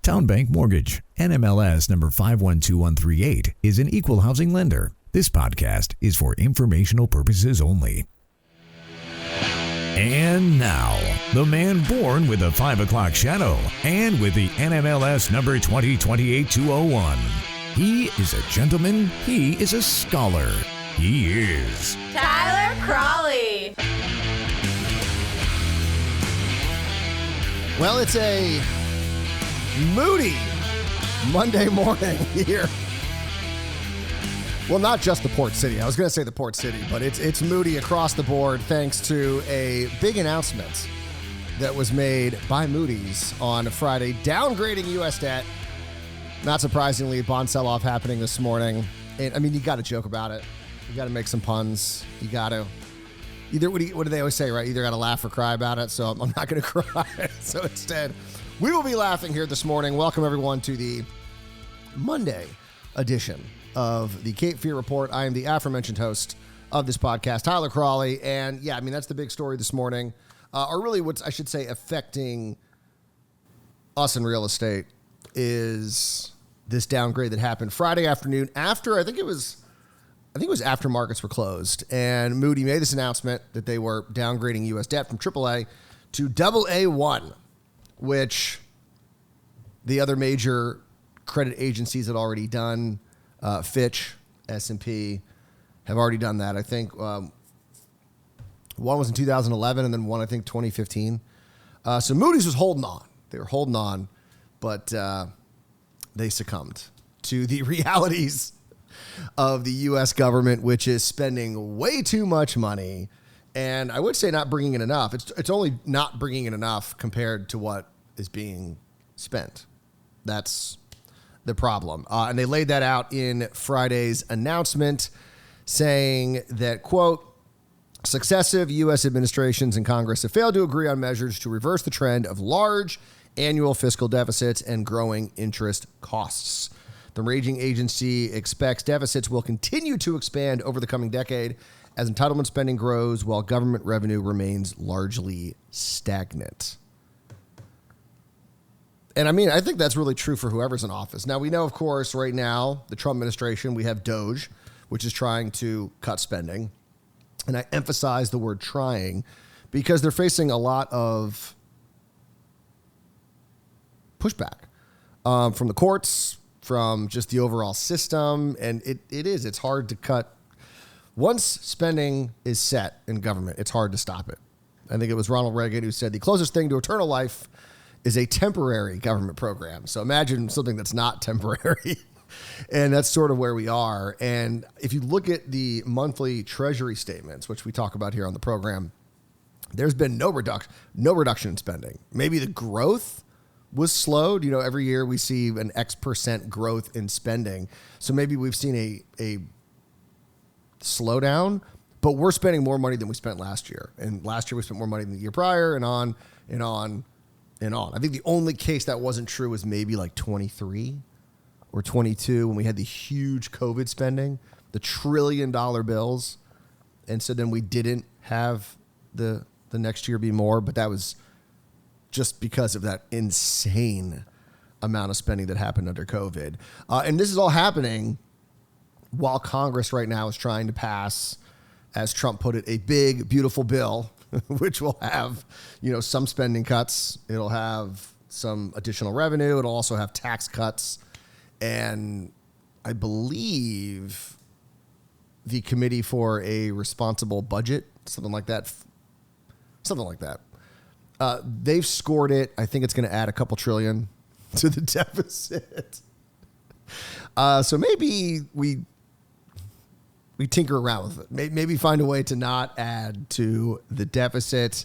Town Bank Mortgage, NMLS number 512138, is an equal housing lender. This podcast is for informational purposes only. And now, the man born with a 5 o'clock shadow and with the NMLS number 2028201. He is a gentleman. He is a scholar. He is Tyler Crawley. Well, it's a Moody Monday morning here. Well, not just the Port City. I was going to say the Port City, but it's Moody across the board thanks to a big announcement that was made by Moody's on Friday, downgrading U.S. debt. Not surprisingly, bond sell-off happening this morning. And, I mean, you got to joke about it. You got to make some puns. You got to. Either, what do they always say, right? Either got to laugh or cry about it, so I'm not going to cry. So instead, we will be laughing here this morning. Welcome, everyone, to the Monday edition of the Cape Fear Report. I am the aforementioned host of this podcast, Tyler Crawley. And, yeah, I mean, that's the big story this morning. Or really what's, I should say, affecting us in real estate is this downgrade that happened Friday afternoon after, I think it was after markets were closed, and Moody made this announcement that they were downgrading U.S. debt from AAA to AA1, which the other major credit agencies had already done. Fitch, S&P have already done that. I think one was in 2011 and then one, I think, 2015. So Moody's was holding on. They were holding on, but they succumbed to the realities of the U.S. government, which is spending way too much money, and I would say not bringing in enough. It's only not bringing in enough compared to what is being spent. That's the problem. And they laid that out in Friday's announcement, saying that, quote, successive U.S. administrations and Congress have failed to agree on measures to reverse the trend of large annual fiscal deficits and growing interest costs. The rating agency expects deficits will continue to expand over the coming decade as entitlement spending grows while government revenue remains largely stagnant. And I mean, I think that's really true for whoever's in office. Now, we know, of course, right now, the Trump administration, we have DOGE, which is trying to cut spending. And I emphasize the word trying because they're facing a lot of pushback from the courts, from just the overall system. And it's hard to cut. Once spending is set in government, it's hard to stop it. I think it was Ronald Reagan who said the closest thing to eternal life is a temporary government program. So imagine something that's not temporary. And that's sort of where we are. And if you look at the monthly treasury statements, which we talk about here on the program, there's been no reduction in spending. Maybe the growth was slowed. You know, every year we see an X% growth in spending. So maybe we've seen a slowdown, but we're spending more money than we spent last year. And last year we spent more money than the year prior, and on and on and on. I think the only case that wasn't true was maybe like 23 or 22 when we had the huge COVID spending, the $1 trillion bills. And so then we didn't have the next year be more, but that was just because of that insane amount of spending that happened under COVID. And this is all happening while Congress right now is trying to pass, as Trump put it, a big, beautiful bill, which will have, some spending cuts. It'll have some additional revenue. It'll also have tax cuts. And I believe the Committee for a Responsible Budget, something like that. They've scored it. I think it's going to add a couple trillion to the deficit. So maybe we tinker around with it. Maybe find a way to not add to the deficit.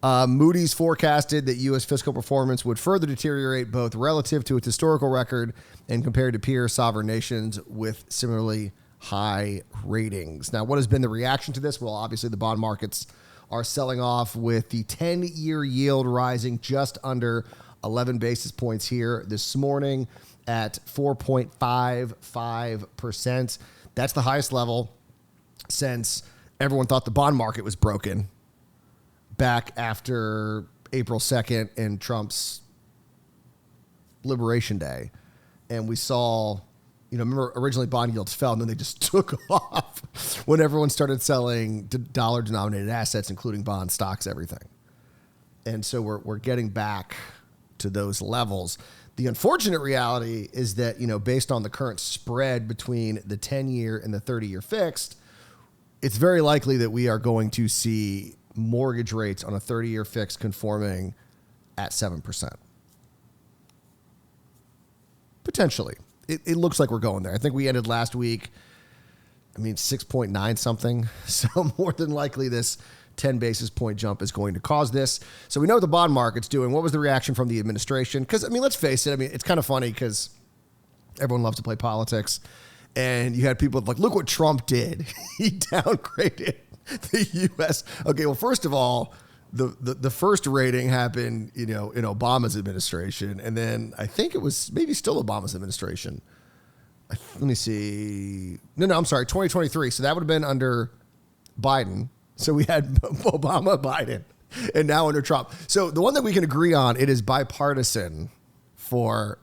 Moody's forecasted that U.S. fiscal performance would further deteriorate both relative to its historical record and compared to peer sovereign nations with similarly high ratings. Now, what has been the reaction to this? Well, obviously the bond markets are selling off with the 10-year yield rising just under 11 basis points here this morning at 4.55%. That's the highest level since everyone thought the bond market was broken back after April 2nd and Trump's Liberation Day, and we saw, remember originally bond yields fell, and then they just took off when everyone started selling dollar-denominated assets, including bonds, stocks, everything. And so we're getting back to those levels. The unfortunate reality is that, based on the current spread between the 10-year and the 30-year fixed, it's very likely that we are going to see mortgage rates on a 30-year fixed conforming at 7%. Potentially. It looks like we're going there. I think we ended last week, 6.9 something. So more than likely this 10 basis point jump is going to cause this. So we know what the bond market's doing. What was the reaction from the administration? Because, let's face it. It's kind of funny because everyone loves to play politics. And you had people like, look what Trump did. He downgraded the U.S. Okay, well, first of all, the first rating happened, in Obama's administration. And then I think it was maybe still Obama's administration. Let me see. No, I'm sorry, 2023. So that would have been under Biden. So we had Obama, Biden, and now under Trump. So the one that we can agree on, it is bipartisan for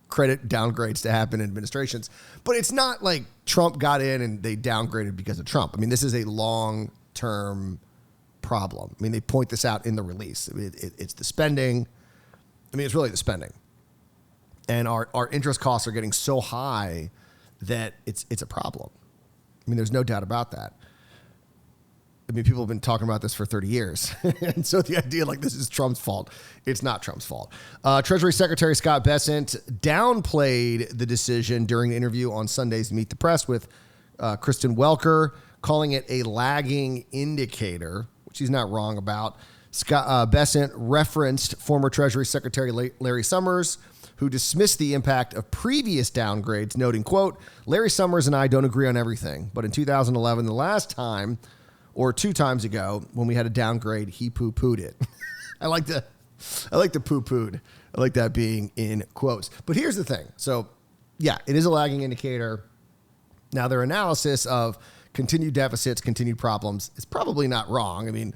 credit downgrades to happen in administrations. But it's not like Trump got in and they downgraded because of Trump. This is a long-term problem. They point this out in the release. It's the spending. It's really the spending. And our interest costs are getting so high that it's a problem. There's no doubt about that. People have been talking about this for 30 years. And so the idea like this is Trump's fault, it's not Trump's fault. Treasury Secretary Scott Bessent downplayed the decision during the interview on Sunday's Meet the Press with Kristen Welker, calling it a lagging indicator, which he's not wrong about. Scott Bessent referenced former Treasury Secretary Larry Summers, who dismissed the impact of previous downgrades, noting, quote, Larry Summers and I don't agree on everything, but in 2011, the last time, or 2 times ago, when we had a downgrade, he poo-pooed it. I like the poo-pooed. I like that being in quotes. But here's the thing. So, yeah, it is a lagging indicator. Now, their analysis of continued deficits, continued problems is probably not wrong.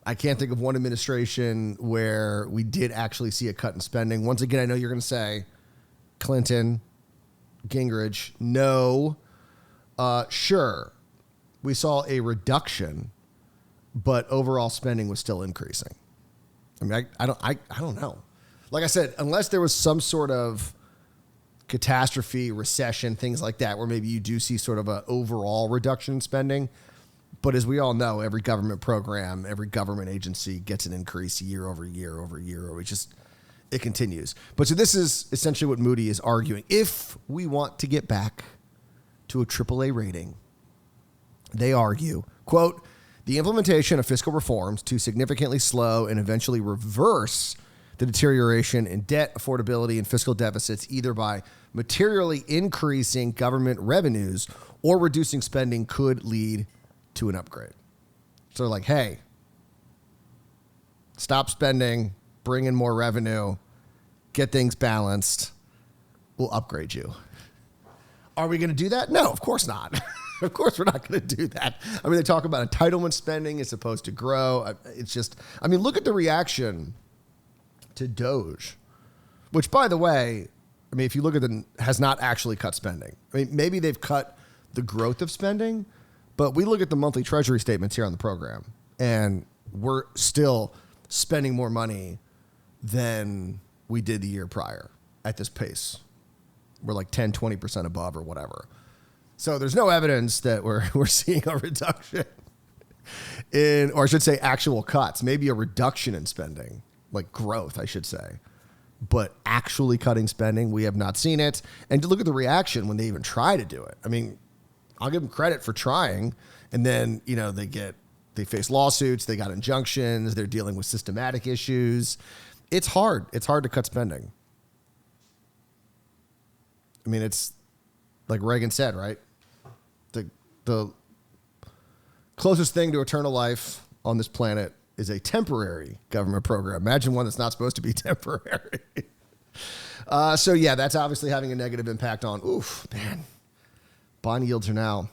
I can't think of one administration where we did actually see a cut in spending. Once again, I know you're going to say Clinton, Gingrich, no. Sure. We saw a reduction, but overall spending was still increasing. I don't know. Like I said, unless there was some sort of catastrophe, recession, things like that, where maybe you do see sort of an overall reduction in spending. But as we all know, every government program, every government agency gets an increase year over year over year. It continues. But so this is essentially what Moody is arguing. If we want to get back to a AAA rating, they argue, quote, the implementation of fiscal reforms to significantly slow and eventually reverse the deterioration in debt, affordability, and fiscal deficits, either by materially increasing government revenues or reducing spending, could lead to an upgrade. So they're like, hey, stop spending, bring in more revenue, get things balanced, we'll upgrade you. Are we going to do that? No, of course not. Of course we're not going to do that. They talk about entitlement spending is supposed to grow. It's just, look at the reaction to Doge, which, by the way, if you look at has not actually cut spending. Maybe they've cut the growth of spending, but we look at the monthly treasury statements here on the program, and we're still spending more money than we did the year prior at this pace. We're like 10, 20% above or whatever. So there's no evidence that we're seeing a reduction or I should say actual cuts, maybe a reduction in spending, like growth, I should say. But actually cutting spending, we have not seen it. And to look at the reaction when they even try to do it. I'll give them credit for trying. And then, they face lawsuits, they got injunctions, they're dealing with systematic issues. It's hard. It's hard to cut spending. It's like Reagan said, right? The closest thing to eternal life on this planet is a temporary government program. Imagine one that's not supposed to be temporary. So yeah, that's obviously having a negative impact on, bond yields are now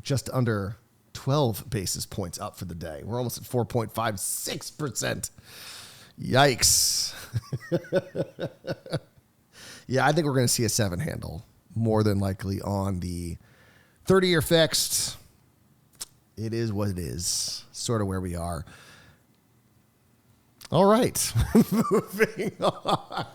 just under 12 basis points up for the day. We're almost at 4.56%. Yikes. Yeah, I think we're going to see a 7 handle more than likely on the 30-year fixed. It is what it is, sort of where we are. All right, moving on.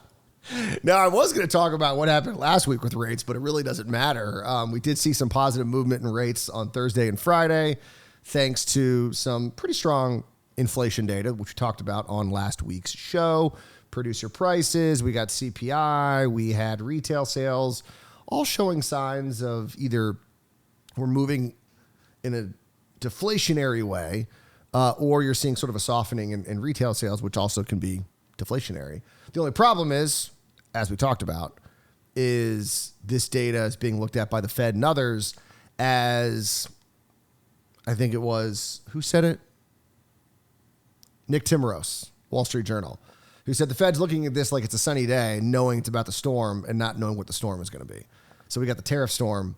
Now, I was going to talk about what happened last week with rates, but it really doesn't matter. We did see some positive movement in rates on Thursday and Friday, thanks to some pretty strong inflation data, which we talked about on last week's show. Producer prices, we got CPI, we had retail sales, all showing signs of either we're moving in a deflationary way, or you're seeing sort of a softening in retail sales, which also can be deflationary. The only problem is, as we talked about, is this data is being looked at by the Fed and others as, I think it was, who said it? Nick Timmeros, Wall Street Journal, who said the Fed's looking at this like it's a sunny day, knowing it's about the storm and not knowing what the storm is going to be. So we got the tariff storm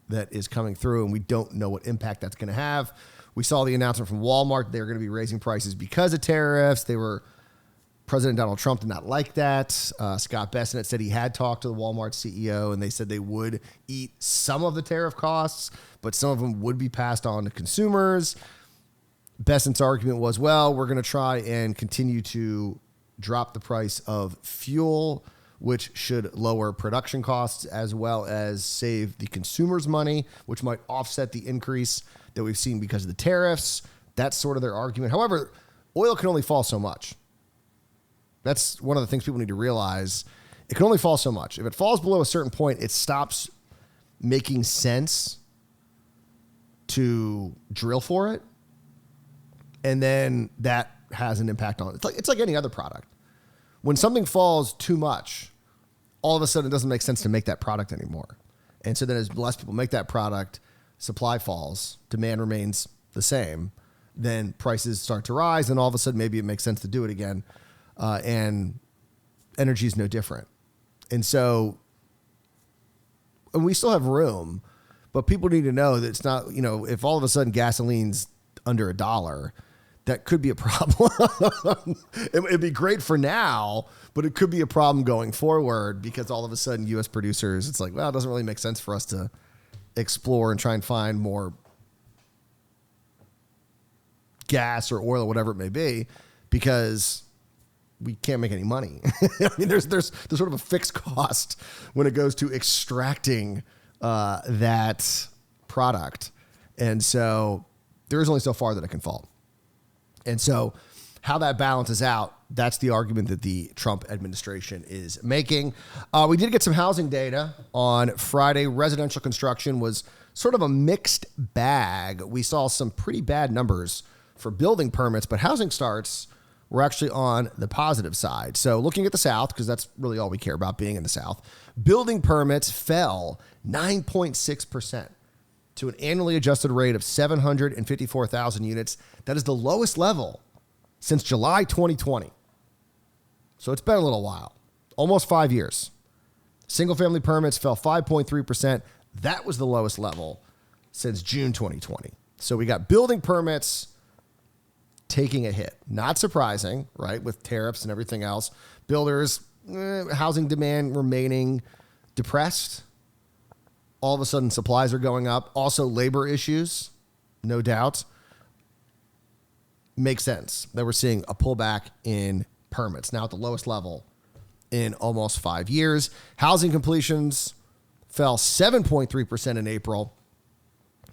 that is coming through, and we don't know what impact that's going to have. We saw the announcement from Walmart. They were going to be raising prices because of tariffs. President Donald Trump did not like that. Scott Bessent said he had talked to the Walmart CEO, and they said they would eat some of the tariff costs, but some of them would be passed on to consumers. Bessent's argument was, well, we're going to try and continue to drop the price of fuel, which should lower production costs as well as save the consumers money, which might offset the increase that we've seen because of the tariffs. That's sort of their argument. However, oil can only fall so much. That's one of the things people need to realize. It can only fall so much. If it falls below a certain point, it stops making sense to drill for it. And then that has an impact on it. It's like any other product. When something falls too much, all of a sudden it doesn't make sense to make that product anymore. And so then as less people make that product, supply falls, demand remains the same, then prices start to rise, and all of a sudden maybe it makes sense to do it again. And energy is no different. And so, and we still have room, but people need to know that it's not, if all of a sudden gasoline's under $1, that could be a problem. It'd be great for now, but it could be a problem going forward because all of a sudden U.S. producers, it's like, well, it doesn't really make sense for us to explore and try and find more gas or oil or whatever it may be because we can't make any money. I mean, there's sort of a fixed cost when it goes to extracting that product. And so there is only so far that it can fall. And so how that balances out, that's the argument that the Trump administration is making. We did get some housing data on Friday. Residential construction was sort of a mixed bag. We saw some pretty bad numbers for building permits, but housing starts were actually on the positive side. So looking at the South, because that's really all we care about being in the South, building permits fell 9.6%. to an annually adjusted rate of 754,000 units. That is the lowest level since July 2020. So it's been a little while, almost 5 years. Single-family permits fell 5.3%. That was the lowest level since June 2020. So we got building permits taking a hit. Not surprising, right, with tariffs and everything else. Builders, housing demand remaining depressed. All of a sudden, supplies are going up. Also, labor issues, no doubt. Makes sense that we're seeing a pullback in permits, now at the lowest level in almost 5 years. Housing completions fell 7.3% in April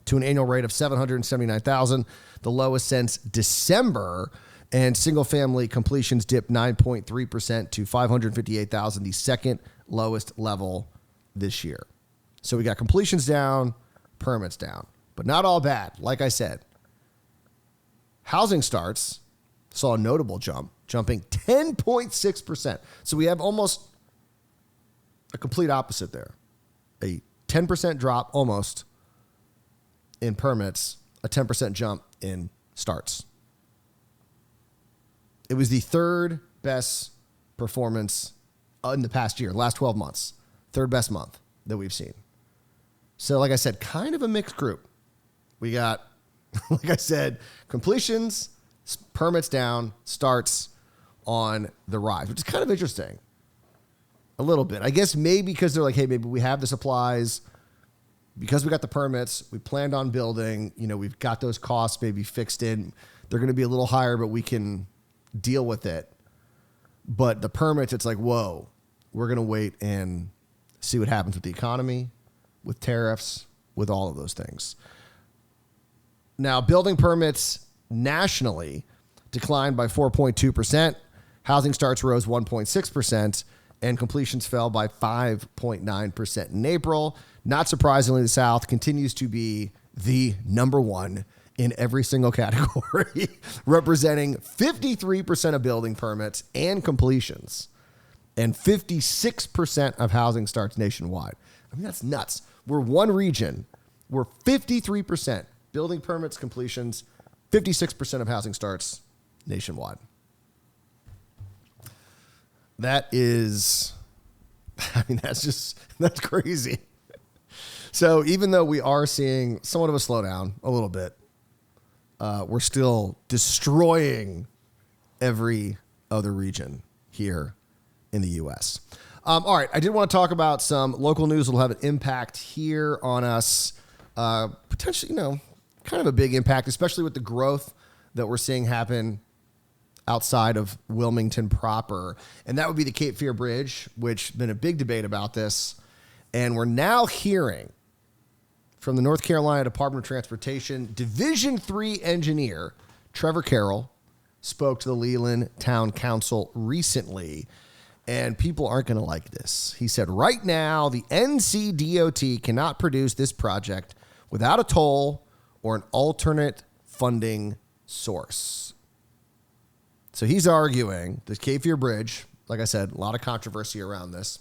to an annual rate of 779,000, the lowest since December. And single-family completions dipped 9.3% to 558,000, the second lowest level this year. So we got completions down, permits down, but not all bad. Like I said, housing starts saw a notable jump, jumping 10.6%. So we have almost a complete opposite there. A 10% drop almost in permits, a 10% jump in starts. It was the third best performance in the past year, last 12 months, third best month that we've seen. So like I said, kind of a mixed group. We got, like I said, completions, permits down, starts on the rise, which is kind of interesting. A little bit. I guess maybe because they're like, hey, maybe we have the supplies. Because we got the permits, we planned on building, we've got those costs maybe fixed in. They're going to be a little higher, but we can deal with it. But the permits, it's like, whoa, we're going to wait and see what happens with the economy, with tariffs, with all of those things. Now, building permits nationally declined by 4.2%. Housing starts rose 1.6%, and completions fell by 5.9% in April. Not surprisingly, the South continues to be the number one in every single category, representing 53% of building permits and completions and 56% of housing starts nationwide. I mean, that's nuts. We're one region. We're 53% building permits, completions, 56% of housing starts nationwide. That is, that's crazy. So even though we are seeing somewhat of a slowdown, a little bit, we're still destroying every other region here in the U.S. All right, I did want to talk about some local news that will have an impact here on us. Potentially, kind of a big impact, especially with the growth that we're seeing happen outside of Wilmington proper. And that would be the Cape Fear Bridge, which has been a big debate about this. And we're now hearing from the North Carolina Department of Transportation, Division 3 engineer Trevor Carroll spoke to the Leland Town Council recently, and people aren't going to like this. He said, right now, the NCDOT cannot produce this project without a toll or an alternate funding source. So he's arguing the Cape Fear Bridge, like I said, a lot of controversy around this.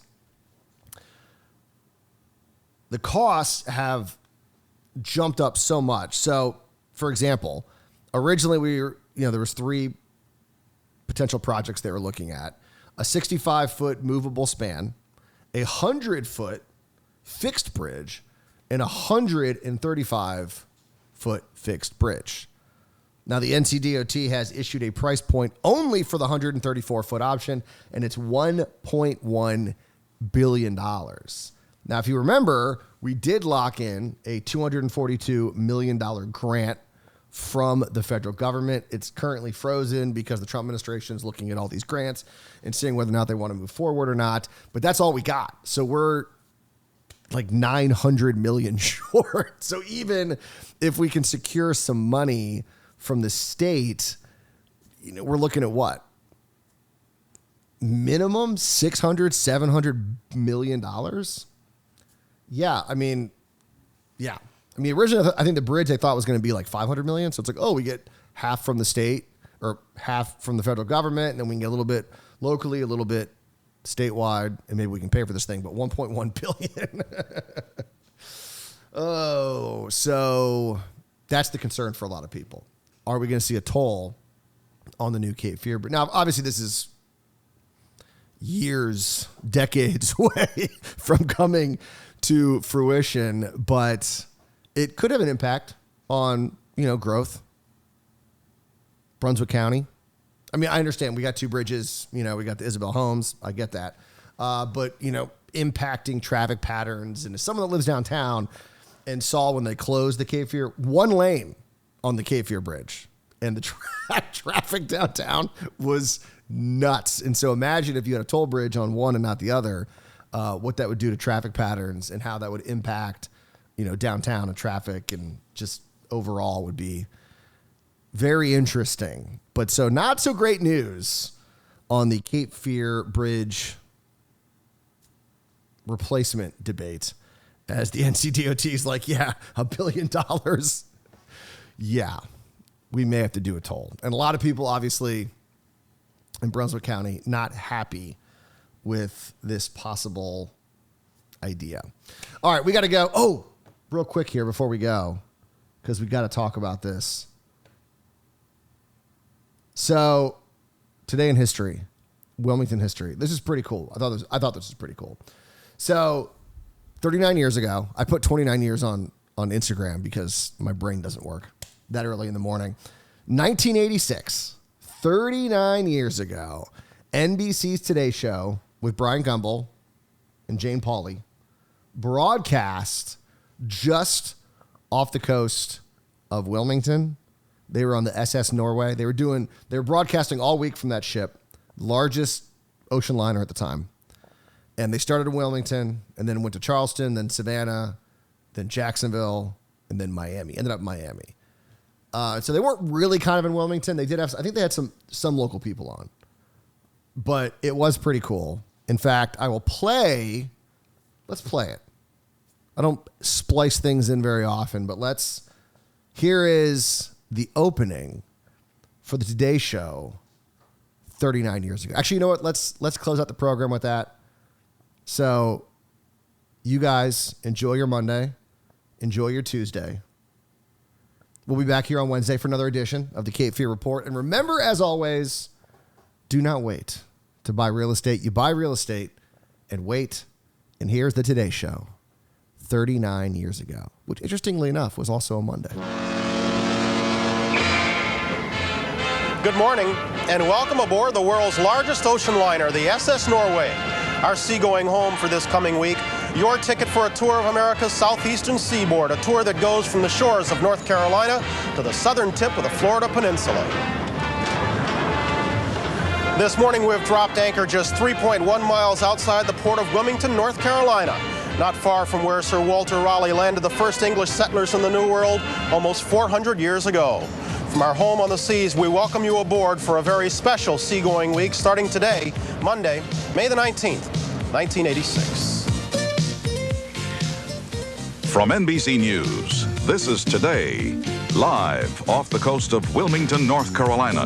The costs have jumped up so much. So, for example, originally there was 3 potential projects they were looking at: a 65-foot movable span, a 100-foot fixed bridge, and a 135-foot fixed bridge. Now, the NCDOT has issued a price point only for the 134-foot option, and it's $1.1 billion. Now, if you remember, we did lock in a $242 million grant from the federal government. It's currently frozen because the Trump administration is looking at all these grants and seeing whether or not they want to move forward or not. But that's all we got. So we're like $900 million short. So even if we can secure some money from the state, we're looking at what? Minimum $600-700 million? Yeah. Originally, I think the bridge they thought was going to be like $500 million. So it's like, we get half from the state or half from the federal government, and then we can get a little bit locally, a little bit statewide, and maybe we can pay for this thing. But $1.1 billion. So that's the concern for a lot of people. Are we going to see a toll on the new Cape Fear Bridge? Now, obviously, this is years, decades away from coming to fruition, but it could have an impact on, growth. Brunswick County. I understand we got 2 bridges, we got the Isabel Homes. I get that. But, impacting traffic patterns. And as someone that lives downtown and saw when they closed the Cape Fear, 1 lane on the Cape Fear Bridge, and the traffic downtown was nuts. And so imagine if you had a toll bridge on one and not the other, what that would do to traffic patterns and how that would impact, downtown and traffic, and just overall would be very interesting. But so not so great news on the Cape Fear Bridge replacement debate, as the NCDOT is like, $1 billion. Yeah, we may have to do a toll. And a lot of people, obviously, in Brunswick County, not happy with this possible idea. All right, we got to go. Oh, real quick here before we go, because we got to talk about this. So, today in history, Wilmington history. This is pretty cool. I thought this was pretty cool. So, 39 years ago, I put 29 years on Instagram because my brain doesn't work that early in the morning. 1986, 39 years ago, NBC's Today Show with Brian Gumbel and Jane Pauley broadcast just off the coast of Wilmington. They were on the SS Norway. They were broadcasting all week from that ship, largest ocean liner at the time. And they started in Wilmington and then went to Charleston, then Savannah, then Jacksonville, and then Miami. Ended up in Miami. So they weren't really kind of in Wilmington. They did have, I think they had some local people on. But it was pretty cool. In fact, let's play it. I don't splice things in very often, but here is the opening for the Today Show 39 years ago. Actually, you know what? Let's close out the program with that. So you guys enjoy your Monday. Enjoy your Tuesday. We'll be back here on Wednesday for another edition of the Cape Fear Report. And remember, as always, do not wait to buy real estate. You buy real estate and wait. And here's the Today Show 39 years ago, which interestingly enough was also a Monday. Good morning and welcome aboard the world's largest ocean liner, the SS Norway. Our seagoing home for this coming week. Your ticket for a tour of America's southeastern seaboard, a tour that goes from the shores of North Carolina to the southern tip of the Florida Peninsula. This morning we've dropped anchor just 3.1 miles outside the port of Wilmington, North Carolina, not far from where Sir Walter Raleigh landed the first English settlers in the New World almost 400 years ago. From our home on the seas, we welcome you aboard for a very special seagoing week starting today, Monday, May the 19th, 1986. From NBC News, this is Today, live off the coast of Wilmington, North Carolina.